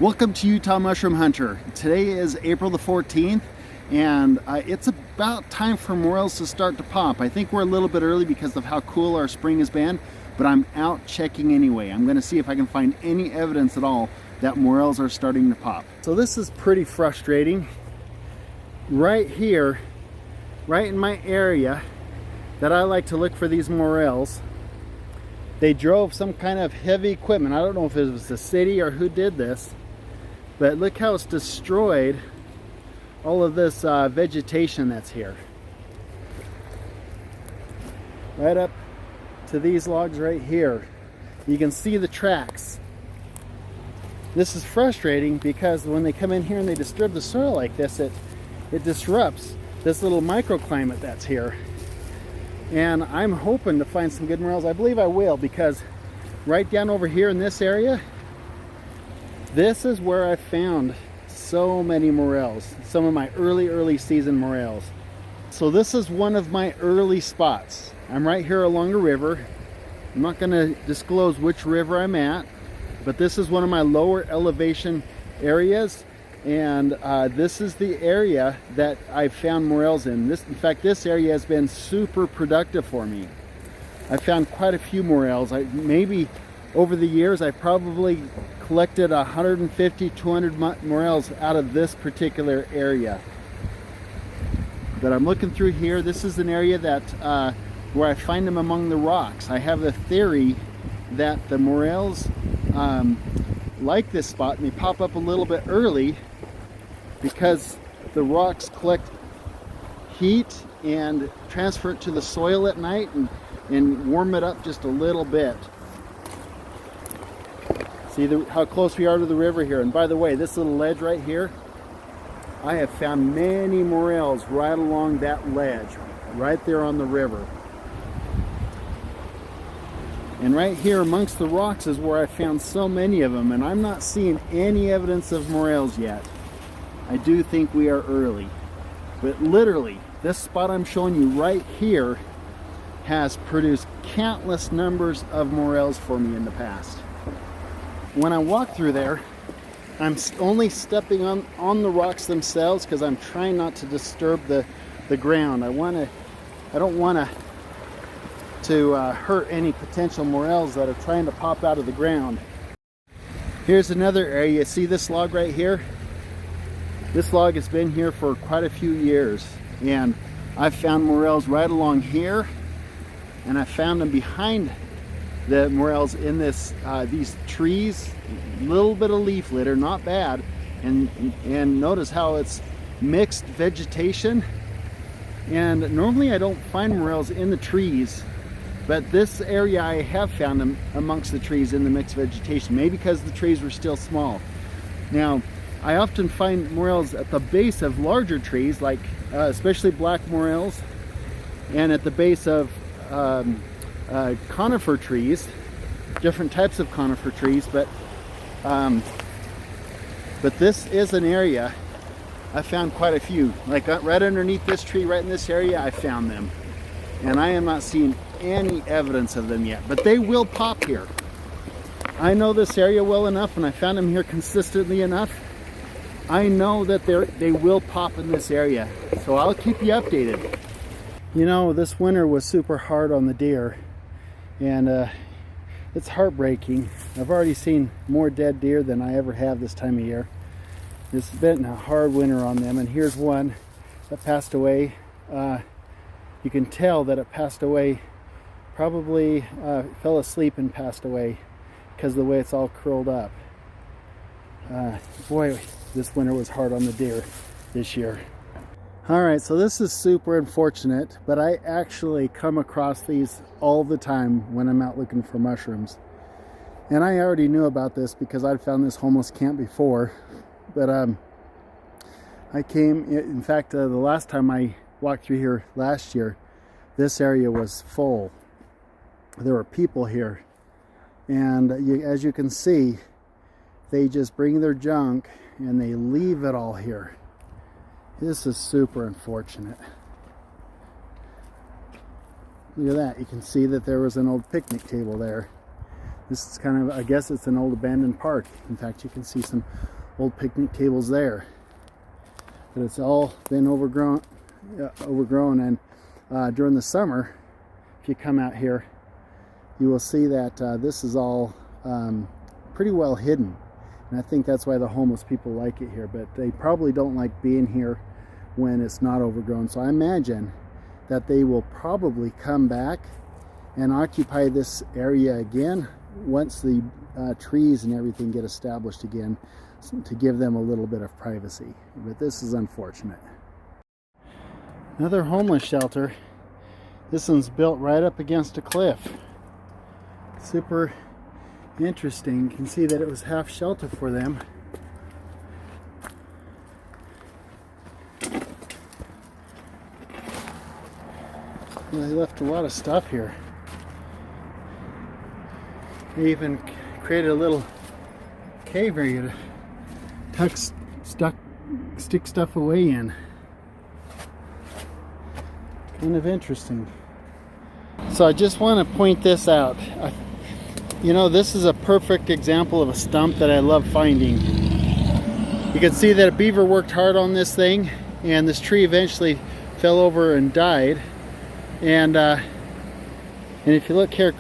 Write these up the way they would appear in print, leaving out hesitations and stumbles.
Welcome to Utah Mushroom Hunter. Today is April the 14th and it's about time for morels to start to pop. I think we're a little bit early because of how cool our spring has been, but I'm out checking anyway. I'm going to see if I can find any evidence at all that morels are starting to pop. So this is pretty frustrating. Right here, right in my area that I like to look for these morels, they drove some kind of heavy equipment. I don't know if it was the city or who did this, but look how it's destroyed all of this vegetation that's here. Right up to these logs right here. You can see the tracks. This is frustrating because when they come in here and they disturb the soil like this, it disrupts this little microclimate that's here. And I'm hoping to find some good morels. I believe I will, because right down over here in this area, this is where I found so many morels, some of my early season morels. So this is one of my early spots. I'm right here along a river. I'm not going to disclose which river I'm at, but this is one of my lower elevation areas, and this is the area that I found morels in. In fact, this area has been super productive for me. I found quite a few morels. Maybe over the years, I probably collected 150, 200 morels out of this particular area. But I'm looking through here. This is an area that where I find them among the rocks. I have a theory that the morels like this spot, and they pop up a little bit early because the rocks collect heat and transfer it to the soil at night and warm it up just a little bit. See how close we are to the river here. And by the way, this little ledge right here, I have found many morels right along that ledge, right there on the river. And right here amongst the rocks is where I found so many of them, and I'm not seeing any evidence of morels yet. I do think we are early. But literally, this spot I'm showing you right here has produced countless numbers of morels for me in the past. When I walk through there, I'm only stepping on the rocks themselves because I'm trying not to disturb the ground. I don't want to hurt any potential morels that are trying to pop out of the ground. Here's another area. You see this log right here? This log has been here for quite a few years, and I've found morels right along here, and I found them behind the morels in these trees. Little bit of leaf litter, not bad, and notice how it's mixed vegetation. And normally I don't find morels in the trees, but this area I have found them amongst the trees in the mixed vegetation, maybe because the trees were still small. Now, I often find morels at the base of larger trees, like especially black morels, and at the base of conifer trees, different types of conifer trees, but this is an area I found quite a few. Like right underneath this tree, right in this area, I found them, and I am not seeing any evidence of them yet, but they will pop here. I know this area well enough, and I found them here consistently enough. I know that they will pop in this area, so I'll keep you updated. You know, this winter was super hard on the deer, and it's heartbreaking. I've already seen more dead deer than I ever have this time of year. It's been a hard winter on them, and here's one that passed away. You can tell that it passed away, probably fell asleep and passed away because of the way it's all curled up. Boy, this winter was hard on the deer this year. Alright, so this is super unfortunate, but I actually come across these all the time when I'm out looking for mushrooms. And I already knew about this because I'd found this homeless camp before. But I came, in fact, the last time I walked through here last year, this area was full. There were people here. And as you can see, they just bring their junk and they leave it all here. This is super unfortunate. Look at that. You can see that there was an old picnic table there. This is kind of, I guess it's an old abandoned park. In fact, you can see some old picnic tables there. But it's all been overgrown, and during the summer, if you come out here, you will see that this is all pretty well hidden. And I think that's why the homeless people like it here, but they probably don't like being here when it's not overgrown. So I imagine that they will probably come back and occupy this area again once the trees and everything get established again, to give them a little bit of privacy. But this is unfortunate. Another homeless shelter. This one's built right up against a cliff. Super interesting. You can see that it was half shelter for them. They left a lot of stuff here. They even created a little cave area to stick stuff away in. Kind of interesting. So I just want to point this out. You know, this is a perfect example of a stump that I love finding. You can see that a beaver worked hard on this thing, and this tree eventually fell over and died. And if you look here,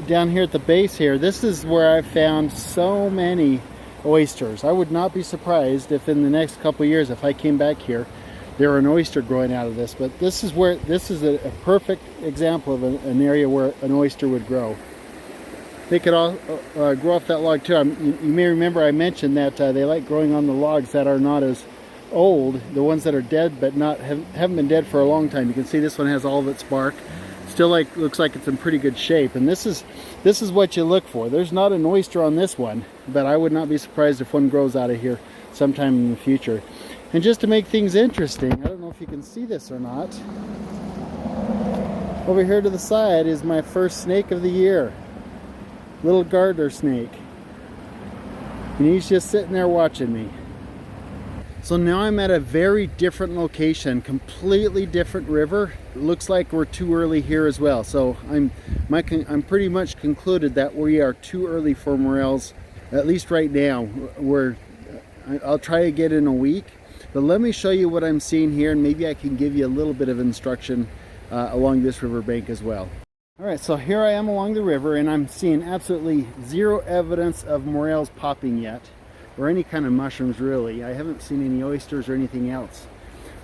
down here at the base here, this is where I've found so many oysters. I would not be surprised if in the next couple of years, if I came back here, there were an oyster growing out of this. But this is a perfect example of an area where an oyster would grow. They could all grow off that log too. You may remember I mentioned that they like growing on the logs that are not as old, the ones that are dead but haven't been dead for a long time. You can see this one has all of its bark. Still looks like it's in pretty good shape, and this is what you look for. There's not an oyster on this one, but I would not be surprised if one grows out of here sometime in the future. And just to make things interesting, I don't know if you can see this or not, over here to the side is my first snake of the year, little garter snake, and he's just sitting there watching me. So now I'm at a very different location, completely different river. It looks like we're too early here as well. So I'm pretty much concluded that we are too early for morels, at least right now. I'll try to get in a week, but let me show you what I'm seeing here, and maybe I can give you a little bit of instruction along this riverbank as well. All right, so here I am along the river, and I'm seeing absolutely zero evidence of morels popping yet, or any kind of mushrooms really. I haven't seen any oysters or anything else.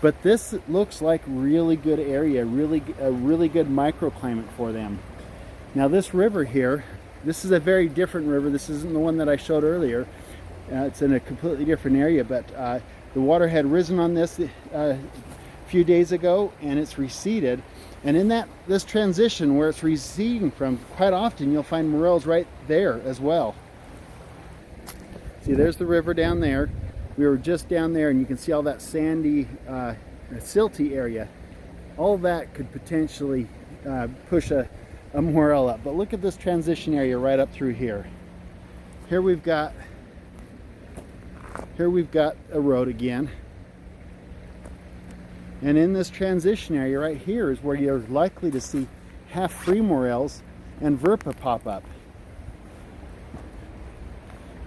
But this looks like really good area, a really good microclimate for them. Now this river here, this is a very different river. This isn't the one that I showed earlier. It's in a completely different area, but the water had risen on this a few days ago, and it's receded. And in this transition where it's receding from, quite often you'll find morels right there as well. See, there's the river down there. We were just down there, and you can see all that sandy, silty area. All that could potentially push a morel up. But look at this transition area right up through here. Here we've got a road again. And in this transition area right here is where you're likely to see half-free morels and verpa pop up.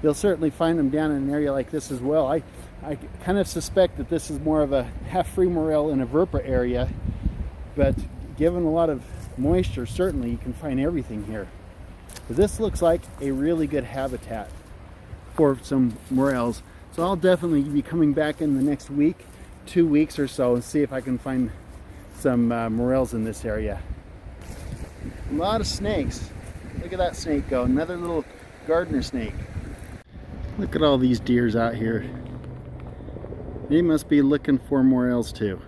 You'll certainly find them down in an area like this as well. I kind of suspect that this is more of a half-free morel in a verpa area, but given a lot of moisture, certainly you can find everything here. But this looks like a really good habitat for some morels. So I'll definitely be coming back in the next week, 2 weeks or so, and see if I can find some morels in this area. A lot of snakes. Look at that snake go, another little gardener snake. Look at all these deers out here. They must be looking for morels too.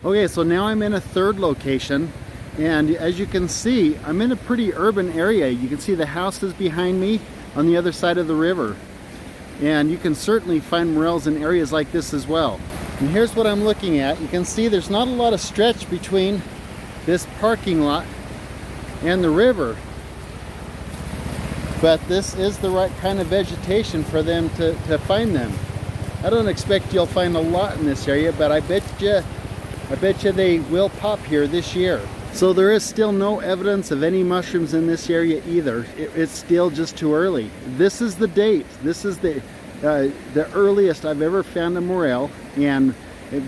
Okay, so now I'm in a third location, and as you can see, I'm in a pretty urban area. You can see the houses behind me on the other side of the river. And you can certainly find morels in areas like this as well. And here's what I'm looking at. You can see there's not a lot of stretch between this parking lot and the river. But this is the right kind of vegetation for them to find them. I don't expect you'll find a lot in this area, but I bet you they will pop here this year. So there is still no evidence of any mushrooms in this area either. It's still just too early. This is the date. This is the earliest I've ever found a morel, and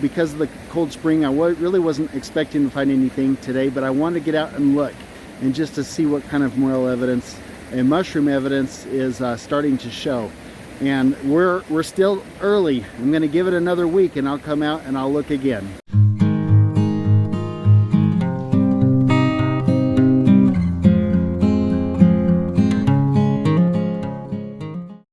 because of the cold spring, I really wasn't expecting to find anything today, but I wanted to get out and look, and just to see what kind of morel evidence and mushroom evidence is starting to show. And we're still early. I'm going to give it another week, and I'll come out and I'll look again.